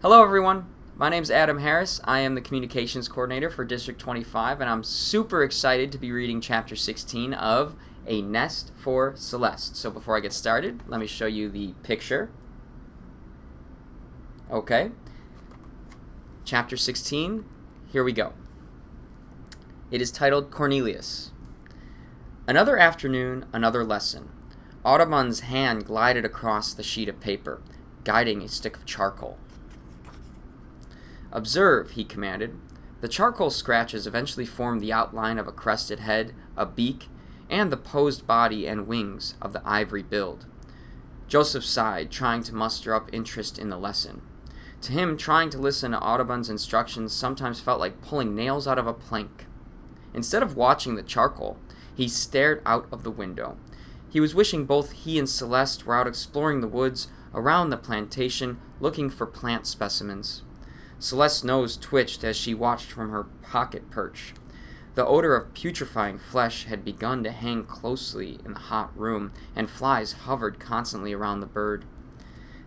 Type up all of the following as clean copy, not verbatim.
Hello everyone, my name is Adam Harris. I am the Communications Coordinator for District 25 and I'm super excited to be reading Chapter 16 of A Nest for Celeste. So before I get started, let me show you the picture. Okay, Chapter 16, here we go. It is titled Cornelius. Another afternoon, another lesson. Audubon's hand glided across the sheet of paper, guiding a stick of charcoal. Observe, he commanded. The charcoal scratches eventually formed the outline of a crested head, a beak, and the posed body and wings of the ivory build. Joseph sighed, trying to muster up interest in the lesson. To him, trying to listen to Audubon's instructions sometimes felt like pulling nails out of a plank. Instead of watching the charcoal, he stared out of the window. He was wishing both he and Celeste were out exploring the woods around the plantation, looking for plant specimens. Celeste's nose twitched as she watched from her pocket perch. The odor of putrefying flesh had begun to hang closely in the hot room, and flies hovered constantly around the bird.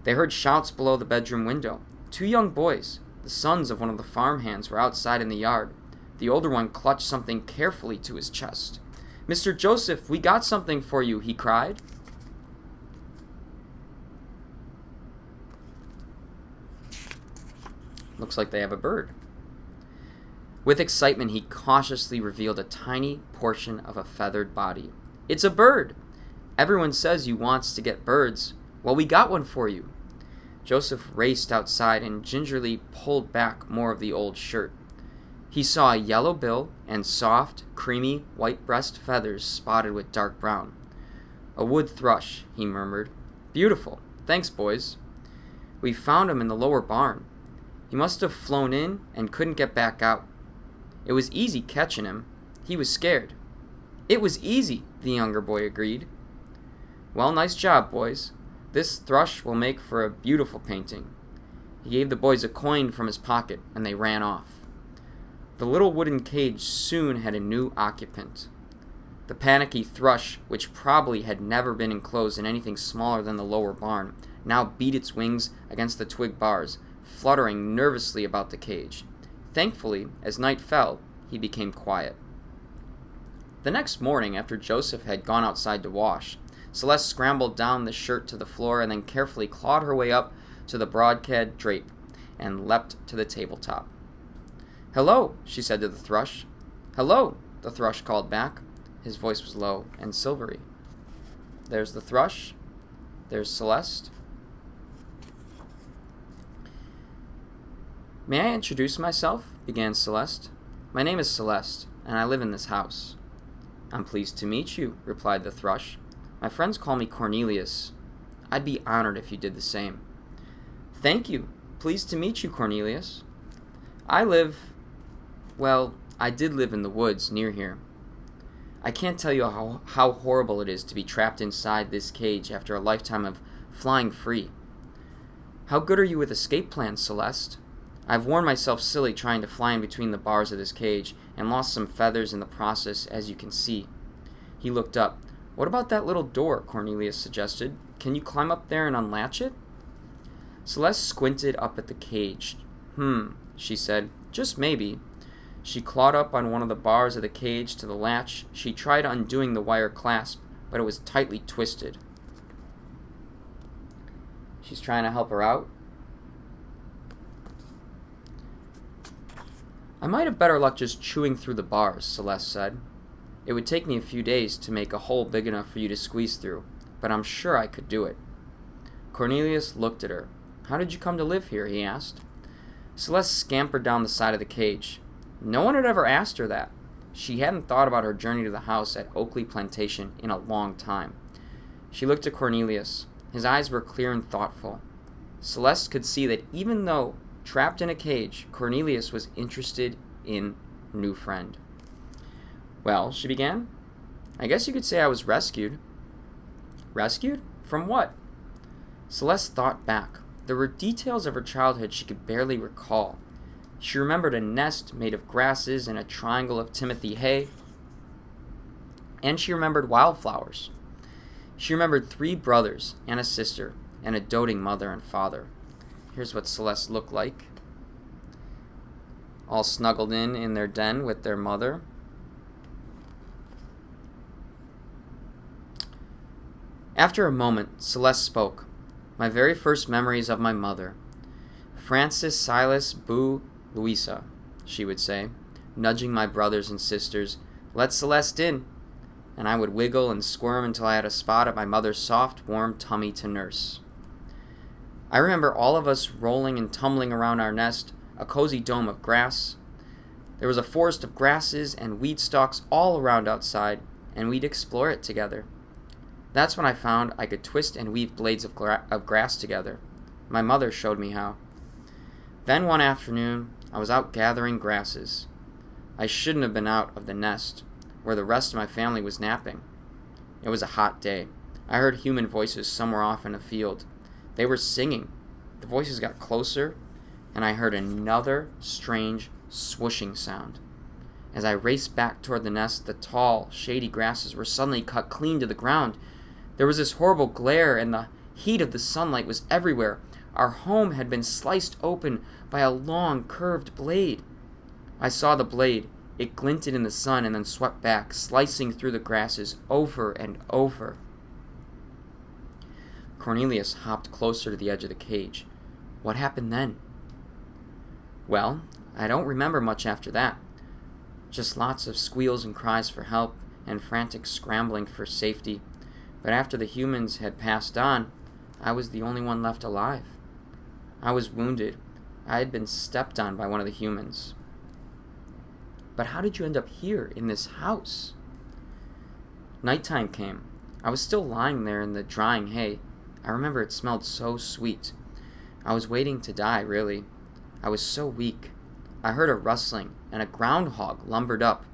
They heard shouts below the bedroom window. Two young boys, the sons of one of the farmhands, were outside in the yard. The older one clutched something carefully to his chest. "Mr. Joseph, we got something for you," he cried. Looks like they have a bird. With excitement, he cautiously revealed a tiny portion of a feathered body. "It's a bird! Everyone says you wants to get birds. Well, we got one for you." Joseph raced outside and gingerly pulled back more of the old shirt. He saw a yellow bill and soft, creamy, white breast feathers spotted with dark brown. "A wood thrush," he murmured. "Beautiful. Thanks, boys. We found him in the lower barn. He must have flown in and couldn't get back out. It was easy catching him. He was scared." "It was easy," the younger boy agreed. "Well, nice job, boys. This thrush will make for a beautiful painting." He gave the boys a coin from his pocket, and they ran off. The little wooden cage soon had a new occupant. The panicky thrush, which probably had never been enclosed in anything smaller than the lower barn, now beat its wings against the twig bars, fluttering nervously about the cage. Thankfully, as night fell, he became quiet. The next morning, after Joseph had gone outside to wash, Celeste scrambled down the shirt to the floor and then carefully clawed her way up to the brocade drape and leapt to the tabletop. "Hello," she said to the thrush. "Hello," the thrush called back. His voice was low and silvery. "There's the thrush. There's Celeste." "May I introduce myself?" began Celeste. "My name is Celeste, and I live in this house." "I'm pleased to meet you," replied the thrush. "My friends call me Cornelius. I'd be honored if you did the same." "Thank you. Pleased to meet you, Cornelius. I did live in the woods near here. I can't tell you how horrible it is to be trapped inside this cage after a lifetime of flying free. How good are you with escape plans, Celeste? I've worn myself silly trying to fly in between the bars of this cage, and lost some feathers in the process, as you can see." He looked up. "What about that little door?" Cornelius suggested. "Can you climb up there and unlatch it?" Celeste squinted up at the cage. She said. "Just maybe." She clawed up on one of the bars of the cage to the latch. She tried undoing the wire clasp, but it was tightly twisted. She's trying to help her out. "I might have better luck just chewing through the bars," Celeste said. "It would take me a few days to make a hole big enough for you to squeeze through, but I'm sure I could do it." Cornelius looked at her. "How did you come to live here?" he asked. Celeste scampered down the side of the cage. No one had ever asked her that. She hadn't thought about her journey to the house at Oakley Plantation in a long time. She looked at Cornelius. His eyes were clear and thoughtful. Celeste could see that even though trapped in a cage, Cornelius was interested in a new friend. "Well," she began, "I guess you could say I was rescued." "Rescued? From what?" Celeste thought back. There were details of her childhood she could barely recall. She remembered a nest made of grasses and a triangle of timothy hay, and she remembered wildflowers. She remembered 3 brothers and a sister, and a doting mother and father. Here's what Celeste looked like, all snuggled in their den with their mother. After a moment, Celeste spoke. My very first memories of my mother. Francis, Silas, Boo, Louisa, she would say, nudging my brothers and sisters. Let Celeste in. And I would wiggle and squirm until I had a spot of my mother's soft, warm tummy to nurse. I remember all of us rolling and tumbling around our nest, a cozy dome of grass. There was a forest of grasses and weed stalks all around outside, and we'd explore it together. That's when I found I could twist and weave blades of grass together. My mother showed me how. Then one afternoon, I was out gathering grasses. I shouldn't have been out of the nest, where the rest of my family was napping. It was a hot day. I heard human voices somewhere off in a field. They were singing. The voices got closer, and I heard another strange swooshing sound. As I raced back toward the nest, the tall, shady grasses were suddenly cut clean to the ground. There was this horrible glare, and the heat of the sunlight was everywhere. Our home had been sliced open by a long, curved blade. I saw the blade. It glinted in the sun and then swept back, slicing through the grasses over and over. Cornelius hopped closer to the edge of the cage. What happened then? Well, I don't remember much after that. Just lots of squeals and cries for help and frantic scrambling for safety. But after the humans had passed on, I was the only one left alive. I was wounded. I had been stepped on by one of the humans. But how did you end up here in this house? Nighttime came. I was still lying there in the drying hay. I remember it smelled so sweet. I was waiting to die, really. I was so weak. I heard a rustling, and a groundhog lumbered up.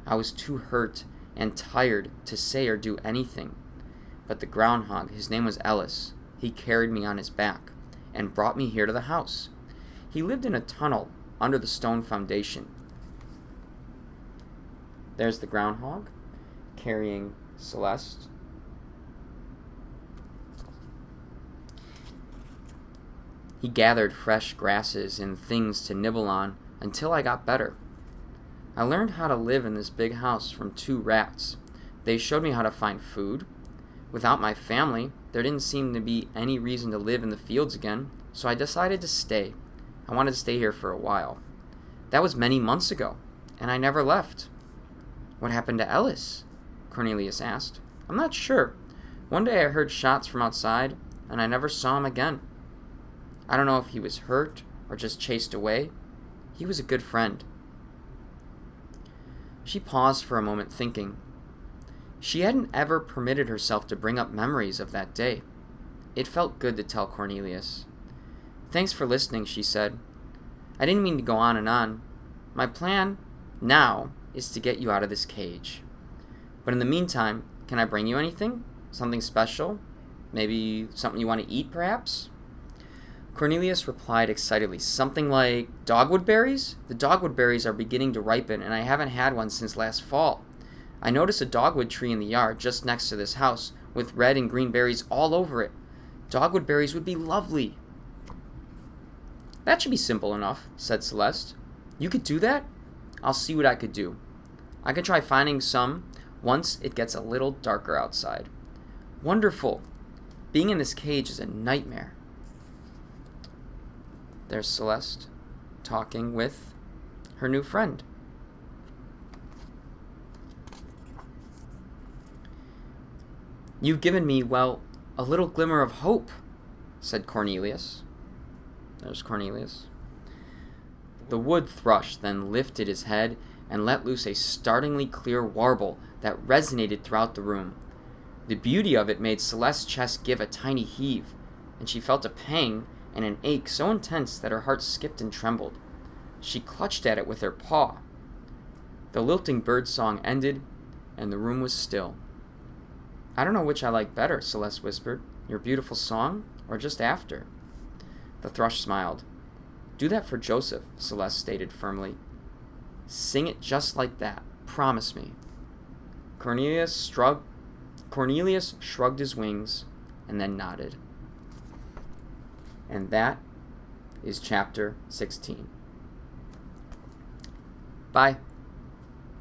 I was too hurt and tired to say or do anything. But the groundhog, his name was Ellis, he carried me on his back and brought me here to the house. He lived in a tunnel under the stone foundation. There's the groundhog carrying Celeste. He gathered fresh grasses and things to nibble on until I got better. I learned how to live in this big house from 2 rats. They showed me how to find food. Without my family, there didn't seem to be any reason to live in the fields again, so I decided to stay. I wanted to stay here for a while. That was many months ago, and I never left. What happened to Ellis? Cornelius asked. I'm not sure. One day I heard shots from outside, and I never saw him again. I don't know if he was hurt or just chased away. He was a good friend. She paused for a moment, thinking. She hadn't ever permitted herself to bring up memories of that day. It felt good to tell Cornelius. Thanks for listening, she said. I didn't mean to go on and on. My plan now is to get you out of this cage. But in the meantime, can I bring you anything? Something special? Maybe something you want to eat, perhaps? Cornelius replied excitedly, something like dogwood berries? The dogwood berries are beginning to ripen, and I haven't had one since last fall. I noticed a dogwood tree in the yard just next to this house, with red and green berries all over it. Dogwood berries would be lovely. That should be simple enough, said Celeste. You could do that? I'll see what I could do. I could try finding some once it gets a little darker outside. Wonderful. Being in this cage is a nightmare. There's Celeste talking with her new friend. You've given me, well, a little glimmer of hope, said Cornelius. There's Cornelius. The wood thrush then lifted his head and let loose a startlingly clear warble that resonated throughout the room. The beauty of it made Celeste's chest give a tiny heave, and she felt a pang and an ache so intense that her heart skipped and trembled. She clutched at it with her paw. The lilting bird song ended, and the room was still. I don't know which I like better, Celeste whispered, your beautiful song, or just after. The thrush smiled. Do that for Joseph, Celeste stated firmly. Sing it just like that. Promise me. Cornelius shrugged his wings and then nodded. And that is chapter 16. Bye.